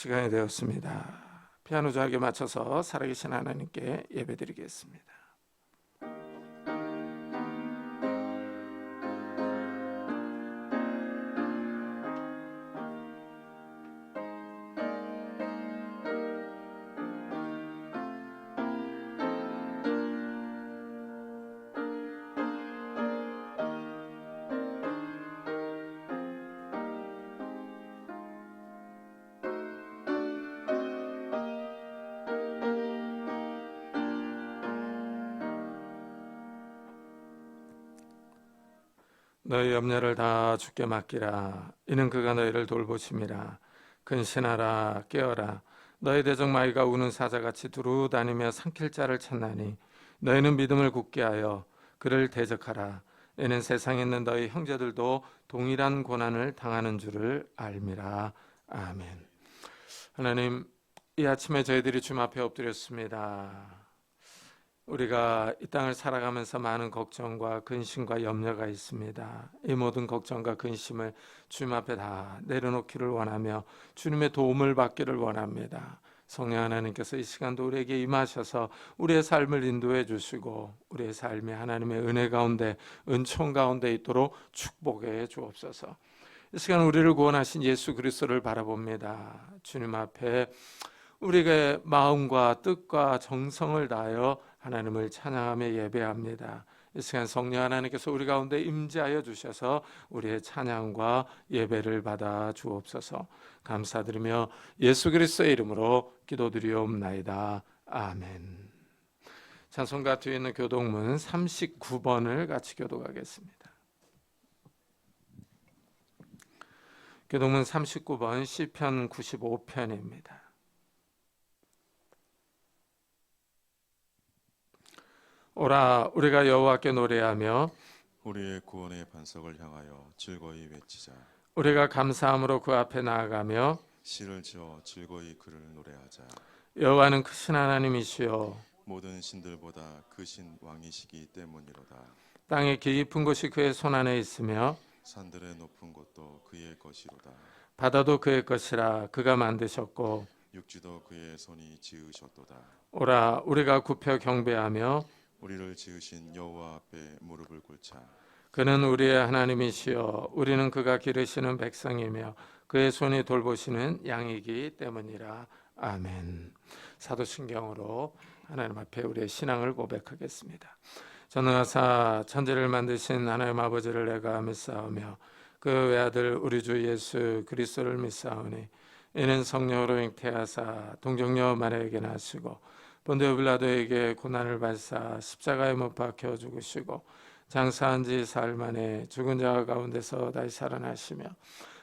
시간이 되었습니다. 피아노 조악에 맞춰서 살아계신 하나님께 예배드리겠습니다. 너희 염려를 다 주께 맡기라. 이는 그가 너희를 돌보심이라. 근신하라 깨어라. 너희 대적 마귀가 우는 사자같이 두루 다니며 삼킬 자를 찾나니 너희는 믿음을 굳게 하여 그를 대적하라. 이는 세상에 있는 너희 형제들도 동일한 고난을 당하는 줄을 알미라. 아멘. 하나님, 이 아침에 저희들이 주님 앞에 엎드렸습니다. 우리가 이 땅을 살아가면서 많은 걱정과 근심과 염려가 있습니다. 이 모든 걱정과 근심을 주님 앞에 다 내려놓기를 원하며 주님의 도움을 받기를 원합니다. 성령 하나님께서 이 시간도 우리에게 임하셔서 우리의 삶을 인도해 주시고 우리의 삶이 하나님의 은혜 가운데 은총 가운데 있도록 축복해 주옵소서. 이 시간 우리를 구원하신 예수 그리스도를 바라봅니다. 주님 앞에 우리의 마음과 뜻과 정성을 다하여 하나님을 찬양하며 예배합니다. 이 시간 성령 하나님께서 우리 가운데 임재하여 주셔서 우리의 찬양과 예배를 받아 주옵소서. 감사드리며 예수 그리스도의 이름으로 기도드리옵나이다. 아멘. 찬송가 뒤에 있는 교독문 39번을 같이 교독하겠습니다. 교독문 39번 시편 95편입니다. 오라 우리가 여호와께 노래하며 우리의 구원의 반석을 향하여 즐거이 외치자. 우리가 감사함으로 그 앞에 나아가며 시를 지어 즐거이 그를 노래하자. 여호와는 크신 하나님이시요 모든 신들보다 크신 왕이시기 때문이로다. 땅의 깊은 곳이 그의 손 안에 있으며 산들의 높은 곳도 그의 것이로다. 바다도 그의 것이라 그가 만드셨고 육지도 그의 손이 지으셨도다. 오라 우리가 굽혀 경배하며 우리를 지으신 여호와 앞에 무릎을 꿇자. 그는 우리의 하나님이시여 우리는 그가 기르시는 백성이며 그의 손이 돌보시는 양이기 때문이라. 아멘. 사도신경으로 하나님 앞에 우리의 신앙을 고백하겠습니다. 전능하사 천지를 만드신 하나님 아버지를 내가 믿사오며 그 외아들 우리 주 예수 그리스도를 믿사오니 이는 성령으로 잉태하사 동정녀 마리아에게 나시고 본디오 빌라도에게 고난을 받사 십자가에 못 박혀 죽으시고 장사한 지 사흘 만에 죽은 자 가운데서 다시 살아나시며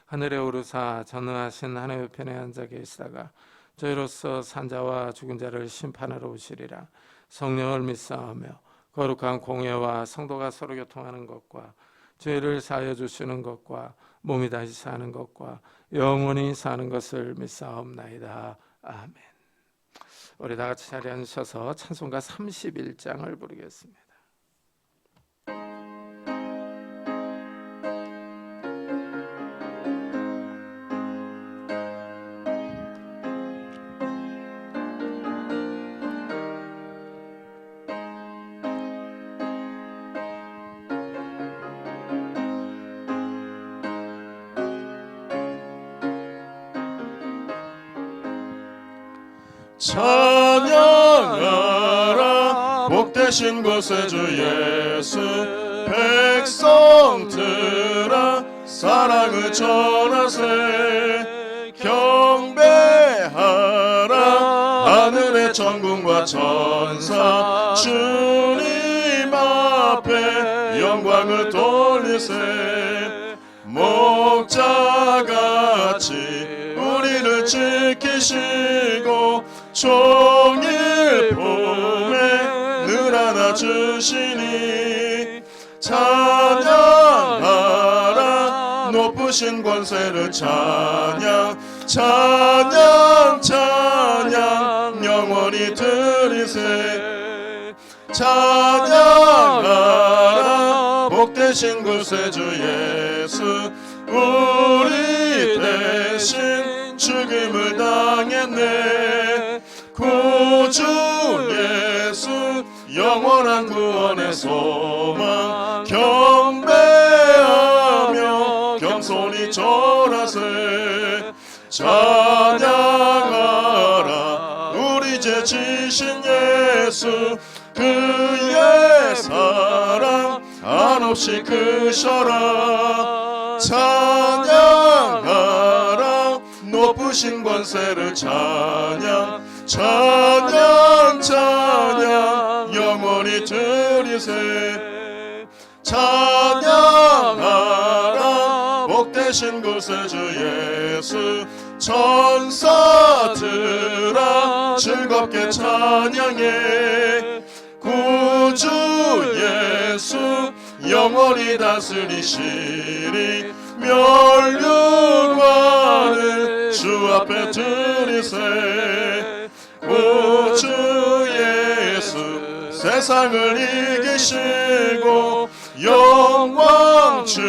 하늘에 오르사 전능하신 하나님 편에 앉아 계시다가 저희로서 산자와 죽은 자를 심판하러 오시리라. 성령을 믿사오며 거룩한 공예와 성도가 서로 교통하는 것과 죄를 사하여 주시는 것과 몸이 다시 사는 것과 영원히 사는 것을 믿사옵나이다. 아멘. 우리 다 같이 자리에 앉으셔서 찬송가 31장을 부르겠습니다. 찬양하라 복되신 곳에 주 예수 백성들아 사랑을 전하세 경배하라 하늘의 천군과 천사 주님 앞에 영광을 돌리세 목자같이 우리를 지키시고 종일 품에 늘 안아주시니 찬양하라 높으신 권세를 찬양 찬양 찬양 영원히 드리세 찬양하라 복되신 곳에 주 예수 우리 대신 죽음을 다 나의 소망 경배하며 겸손히 절하세. 찬양하라 우리 죄 지신 예수, 그의 사랑 한없이 크셔라. 찬양하라 높으신 권세를 찬양, 찬양 찬양 영원히 드리세. 찬양하라 복되신 구세주 예수, 천사들아 즐겁게 찬양해. 구주 예수 영원히 다스리시리. 멸류관을 주 앞에 드리세. 구주 예수 세상을 이기시고 영광중에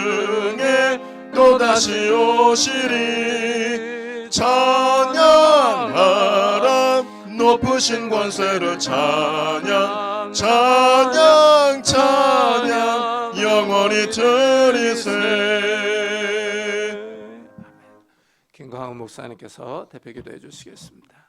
또다시 오시리. 찬양하라 높으신 권세를 찬양, 찬양 찬양 영원히 드리세. 김광훈 목사님께서 대표 기도해 주시겠습니다.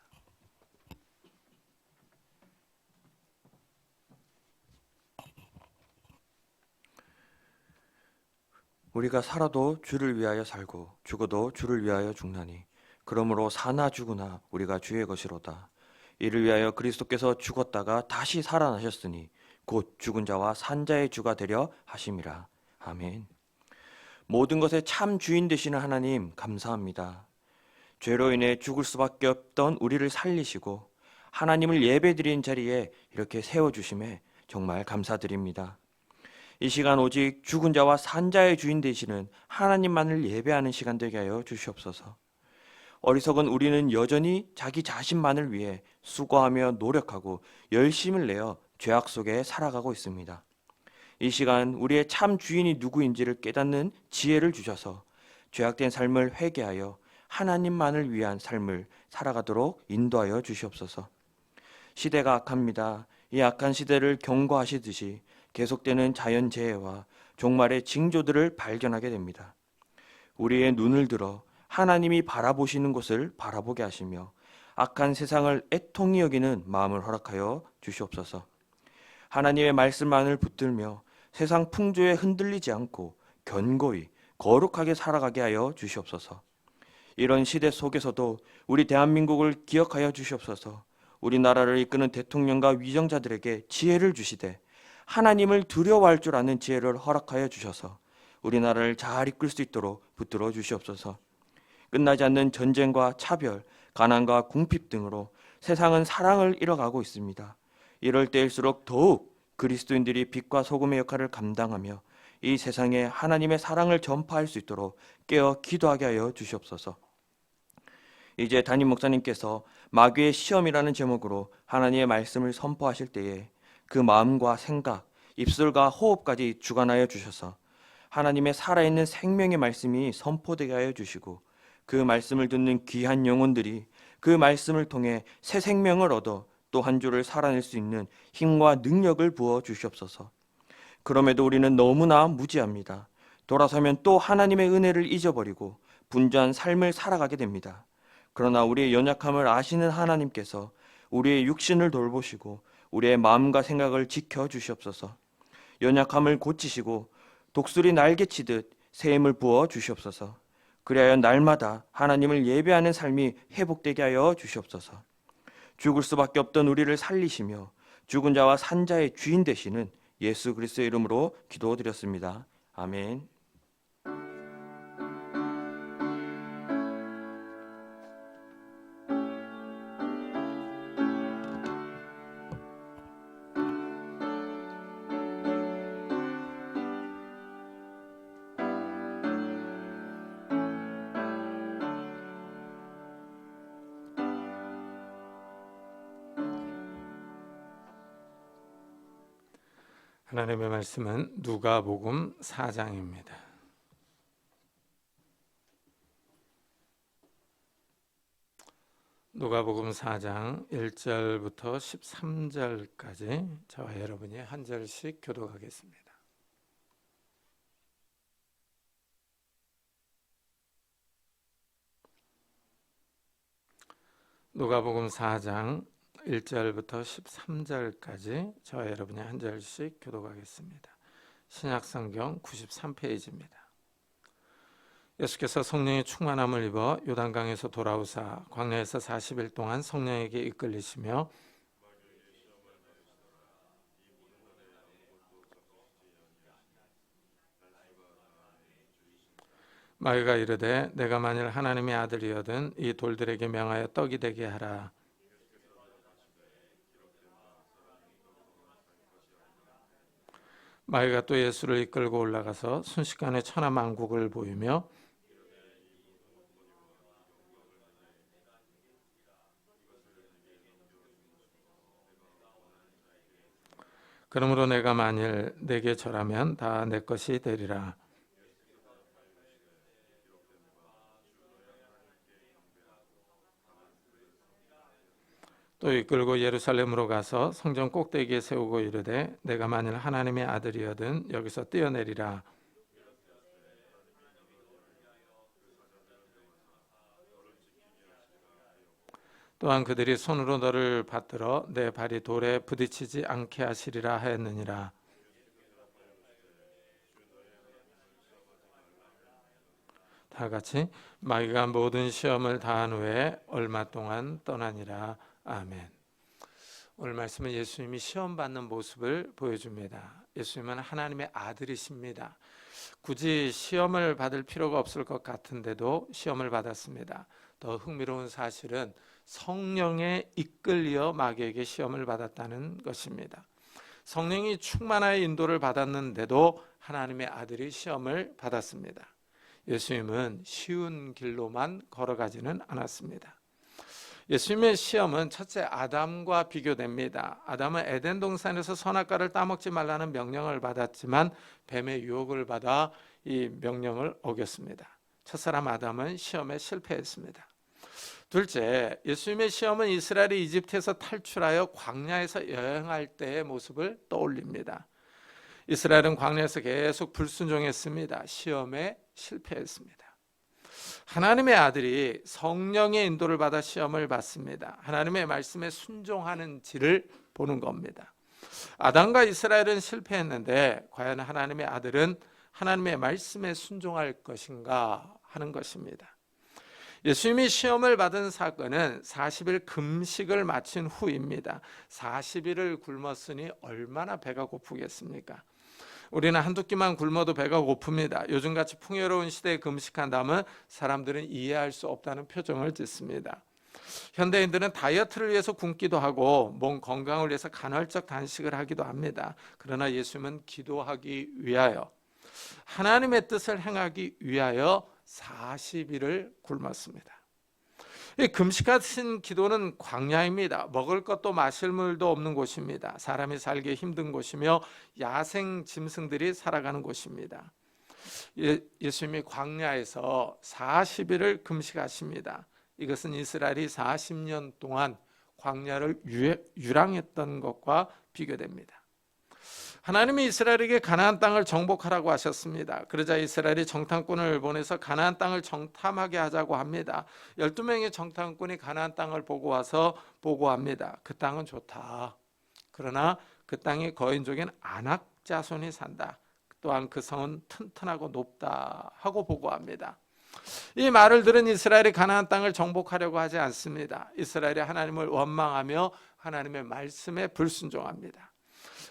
우리가 살아도 주를 위하여 살고 죽어도 주를 위하여 죽나니 그러므로 사나 죽으나 우리가 주의 것이로다. 이를 위하여 그리스도께서 죽었다가 다시 살아나셨으니 곧 죽은 자와 산 자의 주가 되려 하심이라. 아멘. 모든 것의 참 주인 되시는 하나님 감사합니다. 죄로 인해 죽을 수밖에 없던 우리를 살리시고 하나님을 예배드리는 자리에 이렇게 세워주심에 정말 감사드립니다. 이 시간 오직 죽은 자와 산 자의 주인 되시는 하나님만을 예배하는 시간 되게 하여 주시옵소서. 어리석은 우리는 여전히 자기 자신만을 위해 수고하며 노력하고 열심을 내어 죄악 속에 살아가고 있습니다. 이 시간 우리의 참 주인이 누구인지를 깨닫는 지혜를 주셔서 죄악된 삶을 회개하여 하나님만을 위한 삶을 살아가도록 인도하여 주시옵소서. 시대가 악합니다. 이 악한 시대를 경고하시듯이 계속되는 자연재해와 종말의 징조들을 발견하게 됩니다. 우리의 눈을 들어 하나님이 바라보시는 곳을 바라보게 하시며 악한 세상을 애통히 여기는 마음을 허락하여 주시옵소서. 하나님의 말씀만을 붙들며 세상 풍조에 흔들리지 않고 견고히 거룩하게 살아가게 하여 주시옵소서. 이런 시대 속에서도 우리 대한민국을 기억하여 주시옵소서. 우리나라를 이끄는 대통령과 위정자들에게 지혜를 주시되 하나님을 두려워할 줄 아는 지혜를 허락하여 주셔서 우리나라를 잘 이끌 수 있도록 붙들어 주시옵소서. 끝나지 않는 전쟁과 차별, 가난과 궁핍 등으로 세상은 사랑을 잃어가고 있습니다. 이럴 때일수록 더욱 그리스도인들이 빛과 소금의 역할을 감당하며 이 세상에 하나님의 사랑을 전파할 수 있도록 깨어 기도하게 하여 주시옵소서. 이제 담임 목사님께서 마귀의 시험이라는 제목으로 하나님의 말씀을 선포하실 때에 그 마음과 생각, 입술과 호흡까지 주관하여 주셔서 하나님의 살아있는 생명의 말씀이 선포되게 하여 주시고 그 말씀을 듣는 귀한 영혼들이 그 말씀을 통해 새 생명을 얻어 또 한 주를 살아낼 수 있는 힘과 능력을 부어 주시옵소서. 그럼에도 우리는 너무나 무지합니다. 돌아서면 또 하나님의 은혜를 잊어버리고 분주한 삶을 살아가게 됩니다. 그러나 우리의 연약함을 아시는 하나님께서 우리의 육신을 돌보시고 우리의 마음과 생각을 지켜 주시옵소서. 연약함을 고치시고 독수리 날개치듯 새 힘을 부어 주시옵소서. 그리하여 날마다 하나님을 예배하는 삶이 회복되게 하여 주시옵소서. 죽을 수밖에 없던 우리를 살리시며 죽은 자와 산 자의 주인 되시는 예수 그리스도의 이름으로 기도드렸습니다. 아멘. 하나님의 말씀은 누가복음 4장입니다. 누가복음 4장 1절부터 13절까지 저와 여러분이 한 절씩 교독하겠습니다. 누가복음 4장 1절부터 13절까지 저와 여러분이 한 절씩 교독하겠습니다. 신약성경 93페이지입니다. 예수께서 성령의 충만함을 입어 요단강에서 돌아오사 광야에서 40일 동안 성령에게 이끌리시며 마귀가 이르되 내가 만일 하나님의 아들이거든 이 돌들에게 명하여 떡이 되게 하라. 마귀가 또 예수를 이끌고 올라가서 순식간에 천하만국을 보이며 그러므로 내가 만일 내게 절하면 다 내 것이 되리라. 또 이끌고 예루살렘으로 가서 성전 꼭대기에 세우고 이르되 내가 만일 하나님의 아들이거든 여기서 뛰어내리라. 또한 그들이 손으로 너를 받들어 내 발이 돌에 부딪히지 않게 하시리라 하였느니라. 다 같이 마귀가 모든 시험을 다한 후에 얼마 동안 떠나니라. 아멘. 오늘 말씀은 예수님이 시험 받는 모습을 보여줍니다. 예수님은 하나님의 아들이십니다. 굳이 시험을 받을 필요가 없을 것 같은데도 시험을 받았습니다. 더 흥미로운 사실은 성령에 이끌려 마귀에게 시험을 받았다는 것입니다. 성령이 충만하여 인도를 받았는데도 하나님의 아들이 시험을 받았습니다. 예수님은 쉬운 길로만 걸어가지는 않았습니다. 예수님의 시험은 첫째 아담과 비교됩니다. 아담은 에덴 동산에서 선악과를 따먹지 말라는 명령을 받았지만 뱀의 유혹을 받아 이 명령을 어겼습니다. 첫사람 아담은 시험에 실패했습니다. 둘째, 예수님의 시험은 이스라엘이 이집트에서 탈출하여 광야에서 여행할 때의 모습을 떠올립니다. 이스라엘은 광야에서 계속 불순종했습니다. 시험에 실패했습니다. 하나님의 아들이 성령의 인도를 받아 시험을 받습니다. 하나님의 말씀에 순종하는지를 보는 겁니다. 아담과 이스라엘은 실패했는데 과연 하나님의 아들은 하나님의 말씀에 순종할 것인가 하는 것입니다. 예수님이 시험을 받은 사건은 40일 금식을 마친 후입니다. 40일을 굶었으니 얼마나 배가 고프겠습니까? 우리는 한두 끼만 굶어도 배가 고픕니다. 요즘같이 풍요로운 시대에 금식한다면 사람들은 이해할 수 없다는 표정을 짓습니다. 현대인들은 다이어트를 위해서 굶기도 하고 몸 건강을 위해서 간헐적 단식을 하기도 합니다. 그러나 예수님은 기도하기 위하여 하나님의 뜻을 행하기 위하여 40일을 굶었습니다. 이 금식하신 기도는 광야입니다. 먹을 것도 마실 물도 없는 곳입니다. 사람이 살기 힘든 곳이며 야생 짐승들이 살아가는 곳입니다. 예수님이 광야에서 40일을 금식하십니다. 이것은 이스라엘이 40년 동안 광야를 유랑했던 것과 비교됩니다. 하나님이 이스라엘에게 가나안 땅을 정복하라고 하셨습니다. 그러자 이스라엘이 정탐꾼을 보내서 가나안 땅을 정탐하게 하자고 합니다. 12명의 정탐꾼이 가나안 땅을 보고 와서 보고합니다. 그 땅은 좋다. 그러나 그 땅의 거인족인 아낙 자손이 산다. 또한 그 성은 튼튼하고 높다 하고 보고합니다. 이 말을 들은 이스라엘이 가나안 땅을 정복하려고 하지 않습니다. 이스라엘이 하나님을 원망하며 하나님의 말씀에 불순종합니다.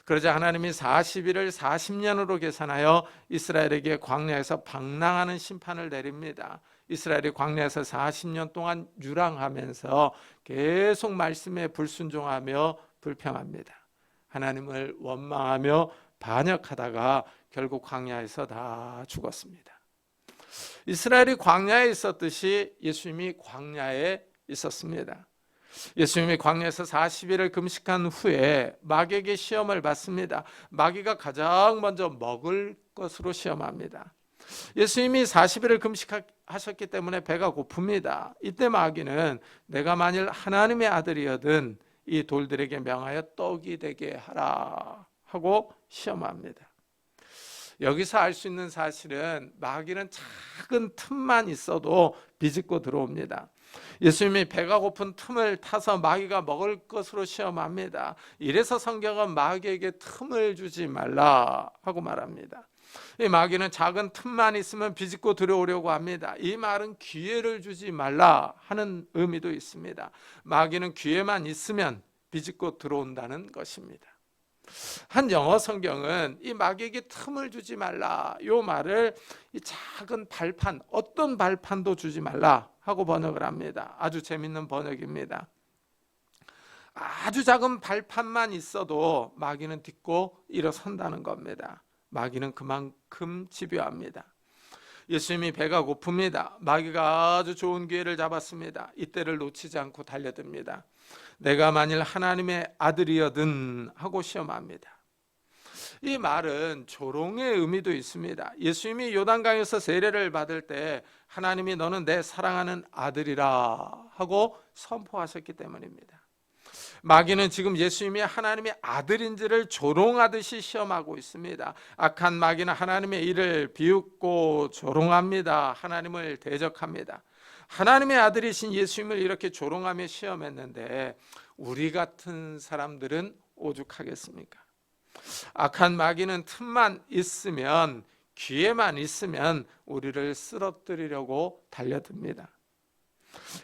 그러자 하나님이 40일을 40년으로 계산하여 이스라엘에게 광야에서 방랑하는 심판을 내립니다. 이스라엘이 광야에서 40년 동안 유랑하면서 계속 말씀에 불순종하며 불평합니다. 하나님을 원망하며 반역하다가 결국 광야에서 다 죽었습니다. 이스라엘이 광야에 있었듯이 예수님이 광야에 있었습니다. 예수님이 광야에서 40일을 금식한 후에 마귀에게 시험을 받습니다. 마귀가 가장 먼저 먹을 것으로 시험합니다. 예수님이 40일을 금식하셨기 때문에 배가 고픕니다. 이때 마귀는 내가 만일 하나님의 아들이어든 이 돌들에게 명하여 떡이 되게 하라 하고 시험합니다. 여기서 알 수 있는 사실은 마귀는 작은 틈만 있어도 비집고 들어옵니다. 예수님이 배가 고픈 틈을 타서 마귀가 먹을 것으로 시험합니다. 이래서 성경은 마귀에게 틈을 주지 말라 하고 말합니다. 이 마귀는 작은 틈만 있으면 비집고 들어오려고 합니다. 이 말은 기회를 주지 말라 하는 의미도 있습니다. 마귀는 기회만 있으면 비집고 들어온다는 것입니다. 한 영어 성경은 이 마귀에게 틈을 주지 말라 이 말을 이 작은 발판, 어떤 발판도 주지 말라 하고 번역을 합니다. 아주 재밌는 번역입니다. 아주 작은 발판만 있어도 마귀는 딛고 일어선다는 겁니다. 마귀는 그만큼 집요합니다. 예수님이 배가 고픕니다. 마귀가 아주 좋은 기회를 잡았습니다. 이때를 놓치지 않고 달려듭니다. 내가 만일 하나님의 아들이어든 하고 시험합니다. 이 말은 조롱의 의미도 있습니다. 예수님이 요단강에서 세례를 받을 때 하나님이 너는 내 사랑하는 아들이라 하고 선포하셨기 때문입니다. 마귀는 지금 예수님이 하나님의 아들인지를 조롱하듯이 시험하고 있습니다. 악한 마귀는 하나님의 일을 비웃고 조롱합니다. 하나님을 대적합니다. 하나님의 아들이신 예수님을 이렇게 조롱하며 시험했는데 우리 같은 사람들은 오죽하겠습니까? 악한 마귀는 틈만 있으면, 기회만 있으면 우리를 쓰러뜨리려고 달려듭니다.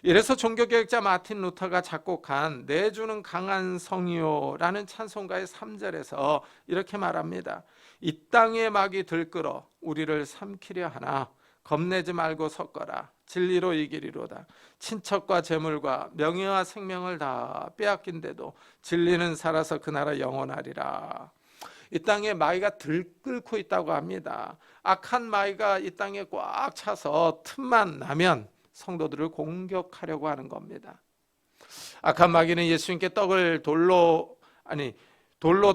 이래서 종교개혁자 마틴 루터가 작곡한 내주는 강한 성이요라는 찬송가의 3절에서 이렇게 말합니다. 이 땅의 막이 들끓어 우리를 삼키려 하나 겁내지 말고 섰거라. 진리로 이기리로다. 친척과 재물과 명예와 생명을 다 빼앗긴데도 진리는 살아서 그 나라 영원하리라. 이 땅에 마귀가 들끓고 있다고 합니다. 악한 마귀가 이 땅에 꽉 차서 틈만 나면 성도들을 공격하려고 하는 겁니다. 악한 마귀는 예수님께 돌로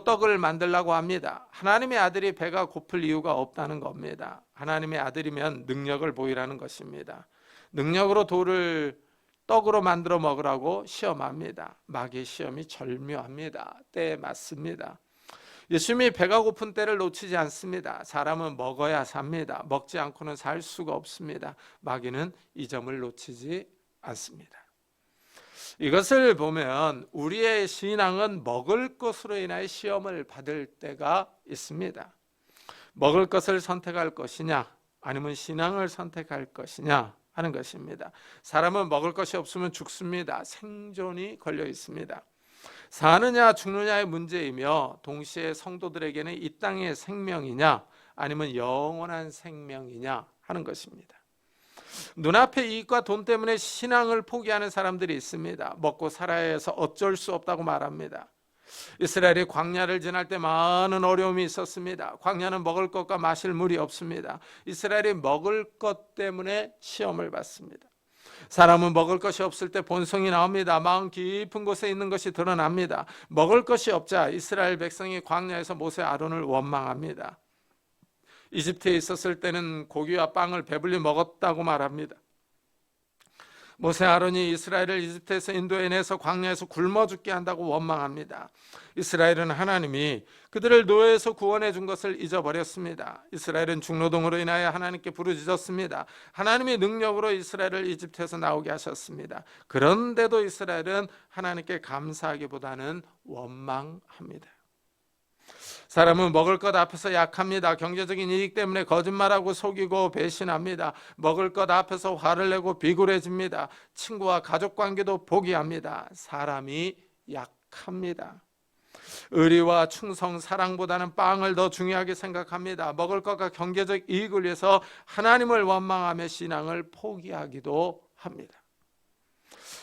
떡을 만들려고 합니다. 하나님의 아들이 배가 고플 이유가 없다는 겁니다. 하나님의 아들이면 능력을 보이라는 것입니다. 능력으로 돌을 떡으로 만들어 먹으라고 시험합니다. 마귀의 시험이 절묘합니다. 때에 맞습니다. 예수님이 배가 고픈 때를 놓치지 않습니다. 사람은 먹어야 삽니다. 먹지 않고는 살 수가 없습니다. 마귀는 이 점을 놓치지 않습니다. 이것을 보면 우리의 신앙은 먹을 것으로 인하여 시험을 받을 때가 있습니다. 먹을 것을 선택할 것이냐 아니면 신앙을 선택할 것이냐 하는 것입니다. 사람은 먹을 것이 없으면 죽습니다. 생존이 걸려 있습니다. 사느냐 죽느냐의 문제이며 동시에 성도들에게는 이 땅의 생명이냐 아니면 영원한 생명이냐 하는 것입니다. 눈앞의 이익과 돈 때문에 신앙을 포기하는 사람들이 있습니다. 먹고 살아야 해서 어쩔 수 없다고 말합니다. 이스라엘이 광야를 지날 때 많은 어려움이 있었습니다. 광야는 먹을 것과 마실 물이 없습니다. 이스라엘이 먹을 것 때문에 시험을 받습니다. 사람은 먹을 것이 없을 때 본성이 나옵니다. 마음 깊은 곳에 있는 것이 드러납니다. 먹을 것이 없자 이스라엘 백성이 광야에서 모세 아론을 원망합니다. 이집트에 있었을 때는 고기와 빵을 배불리 먹었다고 말합니다. 모세 아론이 이스라엘을 이집트에서 인도해내서 광야에서 굶어 죽게 한다고 원망합니다. 이스라엘은 하나님이 그들을 노예에서 구원해 준 것을 잊어버렸습니다. 이스라엘은 중노동으로 인하여 하나님께 부르짖었습니다. 하나님의 능력으로 이스라엘을 이집트에서 나오게 하셨습니다. 그런데도 이스라엘은 하나님께 감사하기보다는 원망합니다. 사람은 먹을 것 앞에서 약합니다. 경제적인 이익 때문에 거짓말하고 속이고 배신합니다. 먹을 것 앞에서 화를 내고 비굴해집니다. 친구와 가족 관계도 포기합니다. 사람이 약합니다. 의리와 충성, 사랑보다는 빵을 더 중요하게 생각합니다. 먹을 것과 경제적 이익을 위해서 하나님을 원망하며 신앙을 포기하기도 합니다.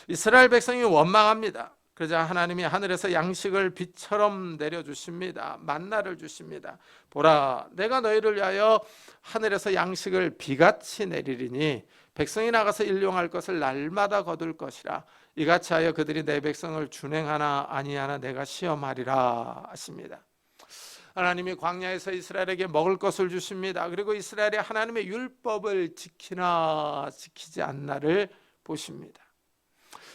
이스라엘 백성이 원망합니다. 그러자 하나님이 하늘에서 양식을 비처럼 내려주십니다. 만나를 주십니다. 보라, 내가 너희를 위하여 하늘에서 양식을 비같이 내리리니 백성이 나가서 일용할 것을 날마다 거둘 것이라. 이같이 하여 그들이 내 백성을 준행하나 아니하나 내가 시험하리라 하십니다. 하나님이 광야에서 이스라엘에게 먹을 것을 주십니다. 그리고 이스라엘이 하나님의 율법을 지키나 지키지 않나를 보십니다.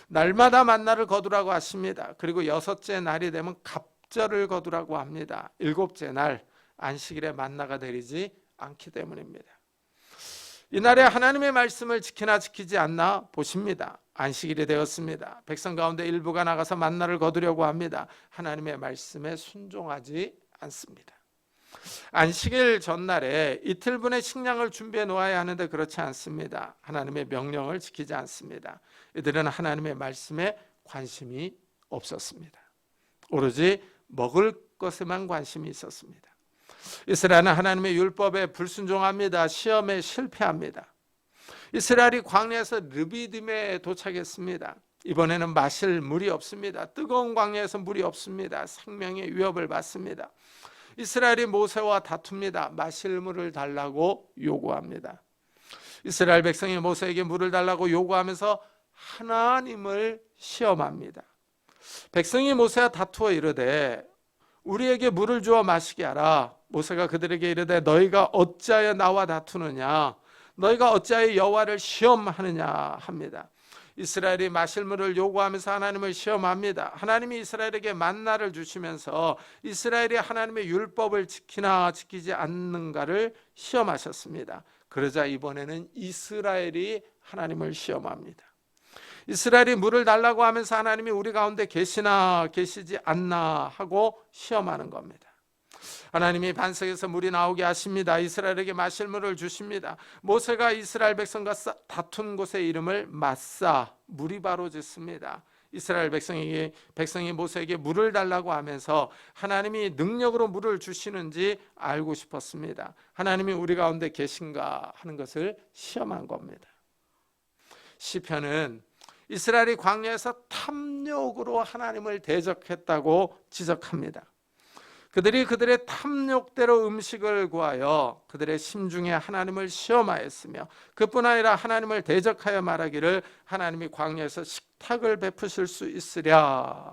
날마다 만나를 거두라고 하십니다. 그리고 6째 날이 되면 갑절을 거두라고 합니다. 7째 날 안식일에 만나가 내리지 않기 때문입니다. 이날에 하나님의 말씀을 지키나 지키지 않나 보십니다. 안식일이 되었습니다. 백성 가운데 일부가 나가서 만나를 거두려고 합니다. 하나님의 말씀에 순종하지 않습니다. 안식일 전날에 이틀분의 식량을 준비해 놓아야 하는데 그렇지 않습니다. 하나님의 명령을 지키지 않습니다. 이들은 하나님의 말씀에 관심이 없었습니다. 오로지 먹을 것에만 관심이 있었습니다. 이스라엘은 하나님의 율법에 불순종합니다. 시험에 실패합니다. 이스라엘이 광야에서 르비딤에 도착했습니다. 이번에는 마실 물이 없습니다. 뜨거운 광야에서 물이 없습니다. 생명의 위협을 받습니다. 이스라엘이 모세와 다툽니다. 마실 물을 달라고 요구합니다. 이스라엘 백성이 모세에게 물을 달라고 요구하면서 하나님을 시험합니다. 백성이 모세와 다투어 이르되 우리에게 물을 주어 마시게 하라. 모세가 그들에게 이르되 너희가 어찌하여 나와 다투느냐, 너희가 어찌하여 여호와를 시험하느냐 합니다. 이스라엘이 마실 물을 요구하면서 하나님을 시험합니다. 하나님이 이스라엘에게 만나를 주시면서 이스라엘이 하나님의 율법을 지키나 지키지 않는가를 시험하셨습니다. 그러자 이번에는 이스라엘이 하나님을 시험합니다. 이스라엘이 물을 달라고 하면서 하나님이 우리 가운데 계시나 계시지 않나 하고 시험하는 겁니다. 하나님이 반석에서 물이 나오게 하십니다. 이스라엘에게 마실 물을 주십니다. 모세가 이스라엘 백성과 다툰 곳의 이름을 마사, 물이 바로 짓습니다. 이스라엘 백성이 모세에게 물을 달라고 하면서 하나님이 능력으로 물을 주시는지 알고 싶었습니다. 하나님이 우리 가운데 계신가 하는 것을 시험한 겁니다. 시편은 이스라엘이 광야에서 탐욕으로 하나님을 대적했다고 지적합니다. 그들이 그들의 탐욕대로 음식을 구하여 그들의 심중에 하나님을 시험하였으며 그뿐 아니라 하나님을 대적하여 말하기를 하나님이 광야에서 식탁을 베푸실 수 있으랴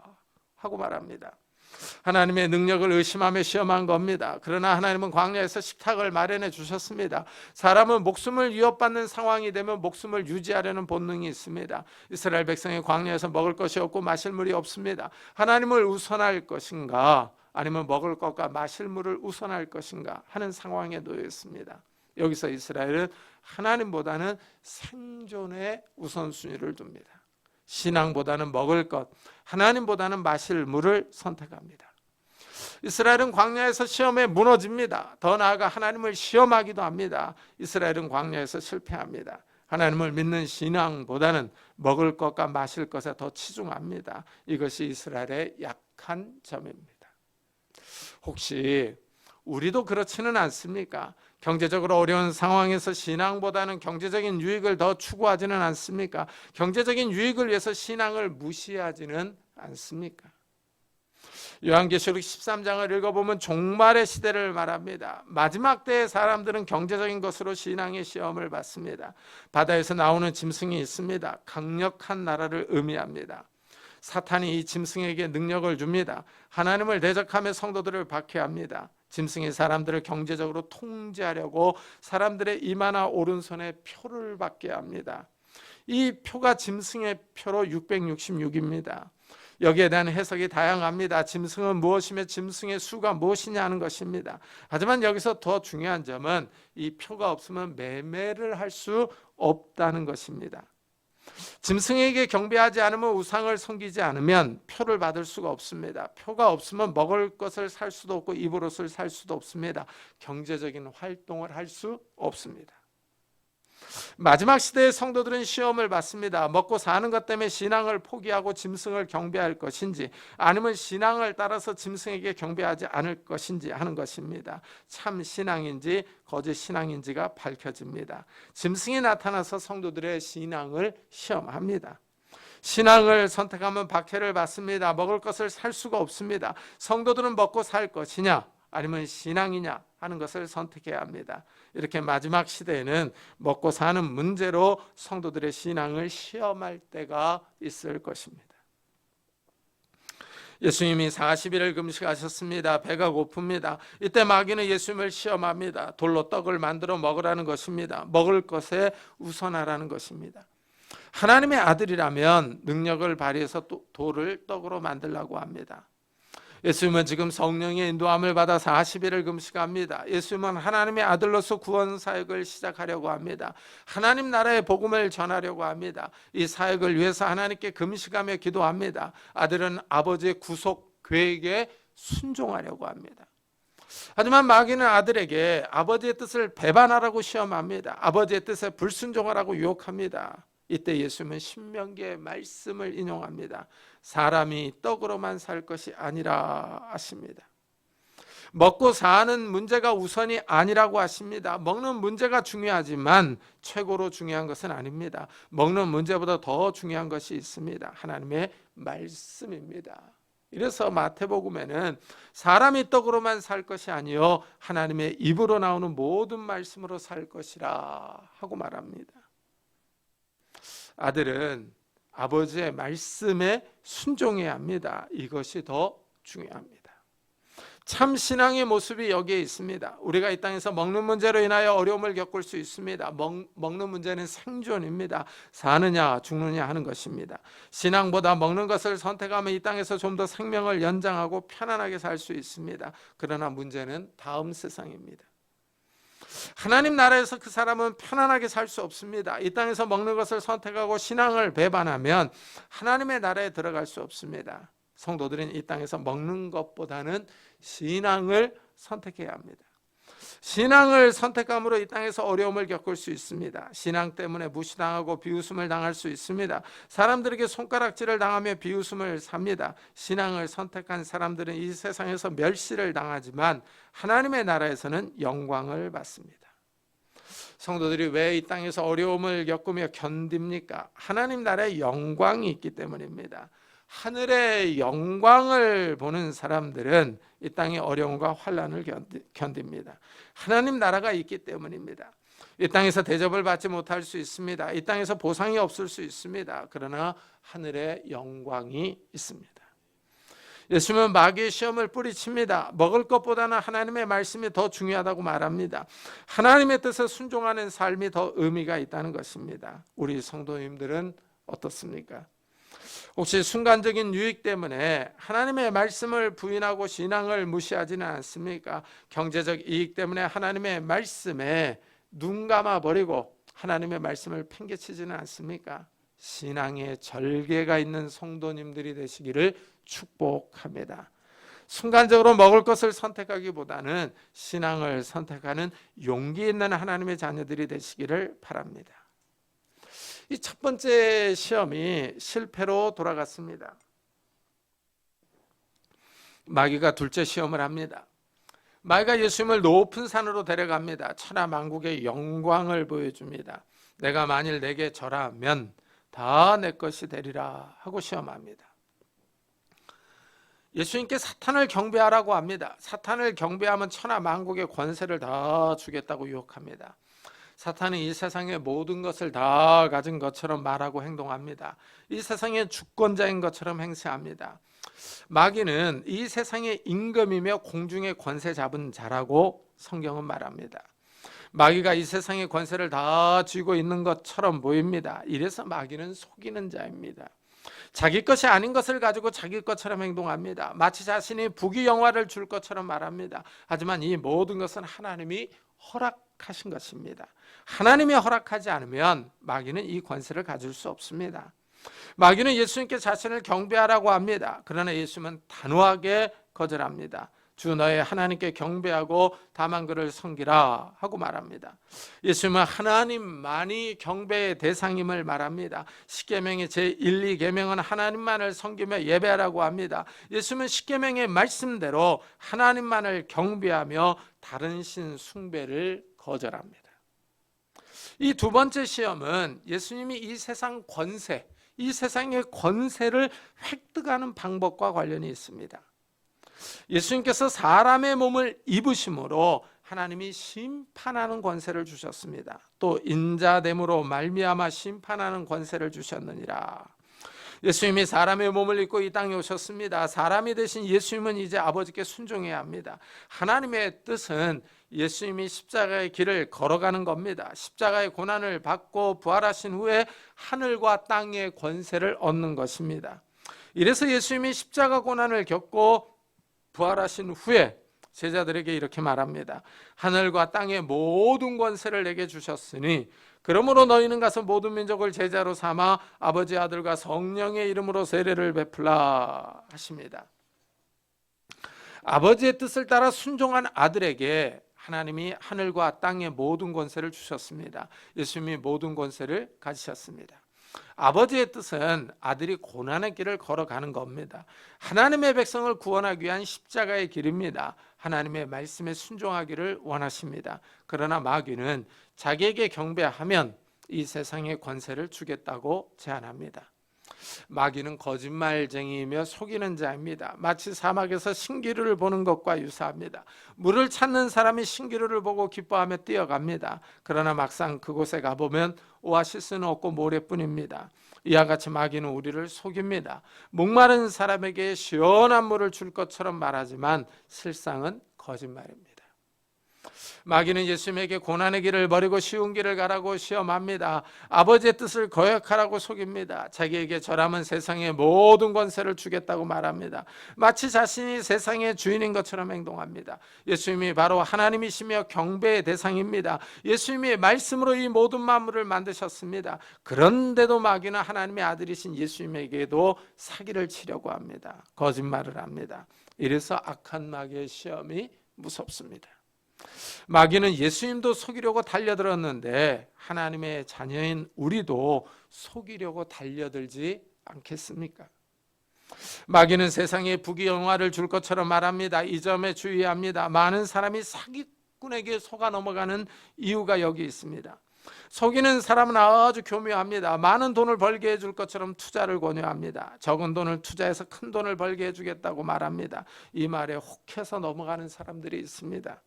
하고 말합니다. 하나님의 능력을 의심하며 시험한 겁니다. 그러나 하나님은 광야에서 식탁을 마련해 주셨습니다. 사람은 목숨을 위협받는 상황이 되면 목숨을 유지하려는 본능이 있습니다. 이스라엘 백성이 광야에서 먹을 것이 없고 마실 물이 없습니다. 하나님을 우선할 것인가 아니면 먹을 것과 마실 물을 우선할 것인가 하는 상황에 놓여 있습니다. 여기서 이스라엘은 하나님보다는 생존에 우선순위를 둡니다. 신앙보다는 먹을 것, 하나님보다는 마실 물을 선택합니다. 이스라엘은 광야에서 시험에 무너집니다. 더 나아가 하나님을 시험하기도 합니다. 이스라엘은 광야에서 실패합니다. 하나님을 믿는 신앙보다는 먹을 것과 마실 것에 더 치중합니다. 이것이 이스라엘의 약한 점입니다. 혹시 우리도 그렇지는 않습니까? 경제적으로 어려운 상황에서 신앙보다는 경제적인 유익을 더 추구하지는 않습니까? 경제적인 유익을 위해서 신앙을 무시하지는 않습니까? 요한계시록 13장을 읽어보면 종말의 시대를 말합니다. 마지막 때의 사람들은 경제적인 것으로 신앙의 시험을 받습니다. 바다에서 나오는 짐승이 있습니다. 강력한 나라를 의미합니다. 사탄이 이 짐승에게 능력을 줍니다. 하나님을 대적하며 성도들을 박해합니다. 짐승이 사람들을 경제적으로 통제하려고 사람들의 이마나 오른손에 표를 받게 합니다. 이 표가 짐승의 표로 666입니다. 여기에 대한 해석이 다양합니다. 짐승은 무엇이며 짐승의 수가 무엇이냐 하는 것입니다. 하지만 여기서 더 중요한 점은 이 표가 없으면 매매를 할 수 없다는 것입니다. 짐승에게 경배하지 않으면 우상을 섬기지 않으면 표를 받을 수가 없습니다. 표가 없으면 먹을 것을 살 수도 없고 입을 옷을 살 수도 없습니다. 경제적인 활동을 할 수 없습니다. 마지막 시대의 성도들은 시험을 받습니다. 먹고 사는 것 때문에 신앙을 포기하고 짐승을 경배할 것인지 아니면 신앙을 따라서 짐승에게 경배하지 않을 것인지 하는 것입니다. 참 신앙인지 거짓 신앙인지가 밝혀집니다. 짐승이 나타나서 성도들의 신앙을 시험합니다. 신앙을 선택하면 박해를 받습니다. 먹을 것을 살 수가 없습니다. 성도들은 먹고 살 것이냐 아니면 신앙이냐 하는 것을 선택해야 합니다. 이렇게 마지막 시대에는 먹고 사는 문제로 성도들의 신앙을 시험할 때가 있을 것입니다. 예수님이 40일을 금식하셨습니다. 배가 고픕니다. 이때 마귀는 예수님을 시험합니다. 돌로 떡을 만들어 먹으라는 것입니다. 먹을 것에 우선하라는 것입니다. 하나님의 아들이라면 능력을 발휘해서 돌을 떡으로 만들라고 합니다. 예수님은 지금 성령의 인도함을 받아 40일을 금식합니다. 예수님은 하나님의 아들로서 구원 사역을 시작하려고 합니다. 하나님 나라의 복음을 전하려고 합니다. 이 사역을 위해서 하나님께 금식하며 기도합니다. 아들은 아버지의 구속 계획에 순종하려고 합니다. 하지만 마귀는 아들에게 아버지의 뜻을 배반하라고 시험합니다. 아버지의 뜻에 불순종하라고 유혹합니다. 이때 예수님은 신명기의 말씀을 인용합니다. 사람이 떡으로만 살 것이 아니라 하십니다. 먹고 사는 문제가 우선이 아니라고 하십니다. 먹는 문제가 중요하지만 최고로 중요한 것은 아닙니다. 먹는 문제보다 더 중요한 것이 있습니다. 하나님의 말씀입니다. 이래서 마태복음에는 사람이 떡으로만 살 것이 아니요 하나님의 입으로 나오는 모든 말씀으로 살 것이라 하고 말합니다. 아들은 아버지의 말씀에 순종해야 합니다. 이것이 더 중요합니다. 참 신앙의 모습이 여기에 있습니다. 우리가 이 땅에서 먹는 문제로 인하여 어려움을 겪을 수 있습니다. 먹는 문제는 생존입니다. 사느냐 죽느냐 하는 것입니다. 신앙보다 먹는 것을 선택하면 이 땅에서 좀 더 생명을 연장하고 편안하게 살 수 있습니다. 그러나 문제는 다음 세상입니다. 하나님 나라에서 그 사람은 편안하게 살 수 없습니다. 이 땅에서 먹는 것을 선택하고 신앙을 배반하면 하나님의 나라에 들어갈 수 없습니다. 성도들은 이 땅에서 먹는 것보다는 신앙을 선택해야 합니다. 신앙을 선택함으로 이 땅에서 어려움을 겪을 수 있습니다. 신앙 때문에 무시당하고 비웃음을 당할 수 있습니다. 사람들에게 손가락질을 당하며 비웃음을 삽니다. 신앙을 선택한 사람들은 이 세상에서 멸시를 당하지만 하나님의 나라에서는 영광을 받습니다. 성도들이 왜 이 땅에서 어려움을 겪으며 견딥니까? 하나님 나라의 영광이 있기 때문입니다. 하늘의 영광을 보는 사람들은 이 땅의 어려움과 환난을 견딥니다. 하나님 나라가 있기 때문입니다. 이 땅에서 대접을 받지 못할 수 있습니다. 이 땅에서 보상이 없을 수 있습니다. 그러나 하늘의 영광이 있습니다. 예수님은 마귀의 시험을 뿌리칩니다. 먹을 것보다는 하나님의 말씀이 더 중요하다고 말합니다. 하나님의 뜻에 순종하는 삶이 더 의미가 있다는 것입니다. 우리 성도님들은 어떻습니까? 혹시 순간적인 유익 때문에 하나님의 말씀을 부인하고 신앙을 무시하지는 않습니까? 경제적 이익 때문에 하나님의 말씀에 눈 감아버리고 하나님의 말씀을 팽개치지는 않습니까? 신앙의 절개가 있는 성도님들이 되시기를 축복합니다. 순간적으로 먹을 것을 선택하기보다는 신앙을 선택하는 용기 있는 하나님의 자녀들이 되시기를 바랍니다. 이 첫 번째 시험이 실패로 돌아갔습니다. 마귀가 둘째 시험을 합니다. 마귀가 예수님을 높은 산으로 데려갑니다. 천하만국의 영광을 보여줍니다. 내가 만일 내게 절하면 다 내 것이 되리라 하고 시험합니다. 예수님께 사탄을 경배하라고 합니다. 사탄을 경배하면 천하만국의 권세를 다 주겠다고 유혹합니다. 사탄은 이 세상의 모든 것을 다 가진 것처럼 말하고 행동합니다. 이 세상의 주권자인 것처럼 행세합니다. 마귀는 이 세상의 임금이며 공중의 권세 잡은 자라고 성경은 말합니다. 마귀가 이 세상의 권세를 다 쥐고 있는 것처럼 보입니다. 이래서 마귀는 속이는 자입니다. 자기 것이 아닌 것을 가지고 자기 것처럼 행동합니다. 마치 자신이 부귀영화를 줄 것처럼 말합니다. 하지만 이 모든 것은 하나님이 허락하신 것입니다. 하나님이 허락하지 않으면 마귀는 이 권세를 가질 수 없습니다. 마귀는 예수님께 자신을 경배하라고 합니다. 그러나 예수님은 단호하게 거절합니다. 주 너의 하나님께 경배하고 다만 그를 섬기라 하고 말합니다. 예수님은 하나님만이 경배의 대상임을 말합니다. 십계명의 제1, 2계명은 하나님만을 섬기며 예배하라고 합니다. 예수님은 십계명의 말씀대로 하나님만을 경배하며 다른 신 숭배를 거절합니다. 이 두 번째 시험은 예수님이 이 세상 권세, 이 세상의 권세를 획득하는 방법과 관련이 있습니다. 예수님께서 사람의 몸을 입으심으로 하나님이 심판하는 권세를 주셨습니다. 또 인자됨으로 말미암아 심판하는 권세를 주셨느니라. 예수님이 사람의 몸을 입고 이 땅에 오셨습니다. 사람이 되신 예수님은 이제 아버지께 순종해야 합니다. 하나님의 뜻은 예수님이 십자가의 길을 걸어가는 겁니다. 십자가의 고난을 받고 부활하신 후에 하늘과 땅의 권세를 얻는 것입니다. 이래서 예수님이 십자가 고난을 겪고 부활하신 후에 제자들에게 이렇게 말합니다. 하늘과 땅의 모든 권세를 내게 주셨으니 그러므로 너희는 가서 모든 민족을 제자로 삼아 아버지, 아들과 성령의 이름으로 세례를 베풀라 하십니다. 아버지의 뜻을 따라 순종한 아들에게 하나님이 하늘과 땅의 모든 권세를 주셨습니다. 예수님이 모든 권세를 가지셨습니다. 아버지의 뜻은 아들이 고난의 길을 걸어가는 겁니다. 하나님의 백성을 구원하기 위한 십자가의 길입니다. 하나님의 말씀에 순종하기를 원하십니다. 그러나 마귀는 자기에게 경배하면 이 세상의 권세를 주겠다고 제안합니다. 마귀는 거짓말쟁이이며 속이는 자입니다. 마치 사막에서 신기루를 보는 것과 유사합니다. 물을 찾는 사람이 신기루를 보고 기뻐하며 뛰어갑니다. 그러나 막상 그곳에 가보면 오아시스는 없고 모래뿐입니다. 이와 같이 마귀는 우리를 속입니다. 목마른 사람에게 시원한 물을 줄 것처럼 말하지만 실상은 거짓말입니다. 마귀는 예수님에게 고난의 길을 버리고 쉬운 길을 가라고 시험합니다. 아버지의 뜻을 거역하라고 속입니다. 자기에게 절하면 세상의 모든 권세를 주겠다고 말합니다. 마치 자신이 세상의 주인인 것처럼 행동합니다. 예수님이 바로 하나님이시며 경배의 대상입니다. 예수님이 말씀으로 이 모든 만물을 만드셨습니다. 그런데도 마귀는 하나님의 아들이신 예수님에게도 사기를 치려고 합니다. 거짓말을 합니다. 이래서 악한 마귀의 시험이 무섭습니다. 마귀는 예수님도 속이려고 달려들었는데 하나님의 자녀인 우리도 속이려고 달려들지 않겠습니까? 마귀는 세상에 부귀영화를 줄 것처럼 말합니다. 이 점에 주의합니다. 많은 사람이 사기꾼에게 속아 넘어가는 이유가 여기 있습니다. 속이는 사람은 아주 교묘합니다. 많은 돈을 벌게 해줄 것처럼 투자를 권유합니다. 적은 돈을 투자해서 큰 돈을 벌게 해주겠다고 말합니다. 이 말에 혹해서 넘어가는 사람들이 있습니다.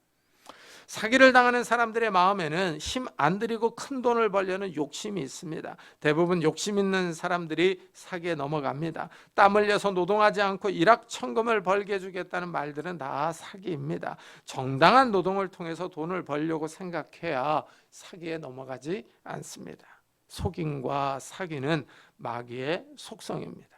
사기를 당하는 사람들의 마음에는 힘 안 들이고 큰 돈을 벌려는 욕심이 있습니다. 대부분 욕심 있는 사람들이 사기에 넘어갑니다. 땀 흘려서 노동하지 않고 일확천금을 벌게 해주겠다는 말들은 다 사기입니다. 정당한 노동을 통해서 돈을 벌려고 생각해야 사기에 넘어가지 않습니다. 속임과 사기는 마귀의 속성입니다.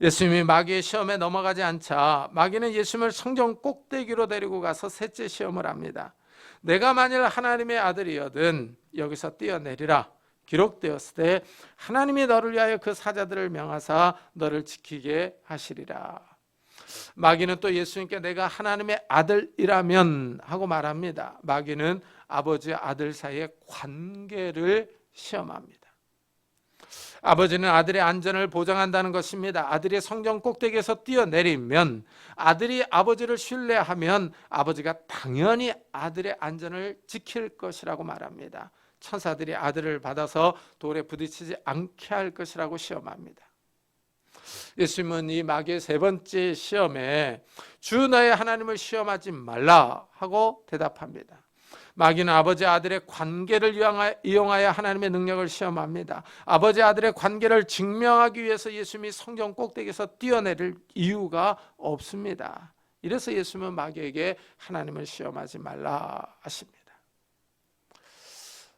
예수님이 마귀의 시험에 넘어가지 않자 마귀는 예수님을 성전 꼭대기로 데리고 가서 셋째 시험을 합니다. 내가 만일 하나님의 아들이거든 여기서 뛰어내리라. 기록되었을 때 하나님이 너를 위하여 그 사자들을 명하사 너를 지키게 하시리라. 마귀는 또 예수님께 내가 하나님의 아들이라면 하고 말합니다. 마귀는 아버지 아들 사이의 관계를 시험합니다. 아버지는 아들의 안전을 보장한다는 것입니다. 아들이 성전 꼭대기에서 뛰어내리면 아들이 아버지를 신뢰하면 아버지가 당연히 아들의 안전을 지킬 것이라고 말합니다. 천사들이 아들을 받아서 돌에 부딪히지 않게 할 것이라고 시험합니다. 예수님은 이 마귀의 세 번째 시험에 주 너의 하나님을 시험하지 말라 하고 대답합니다. 마귀는 아버지 아들의 관계를 이용하여 하나님의 능력을 시험합니다. 아버지 아들의 관계를 증명하기 위해서 예수님이 성전 꼭대기에서 뛰어내릴 이유가 없습니다. 이래서 예수님은 마귀에게 하나님을 시험하지 말라 하십니다.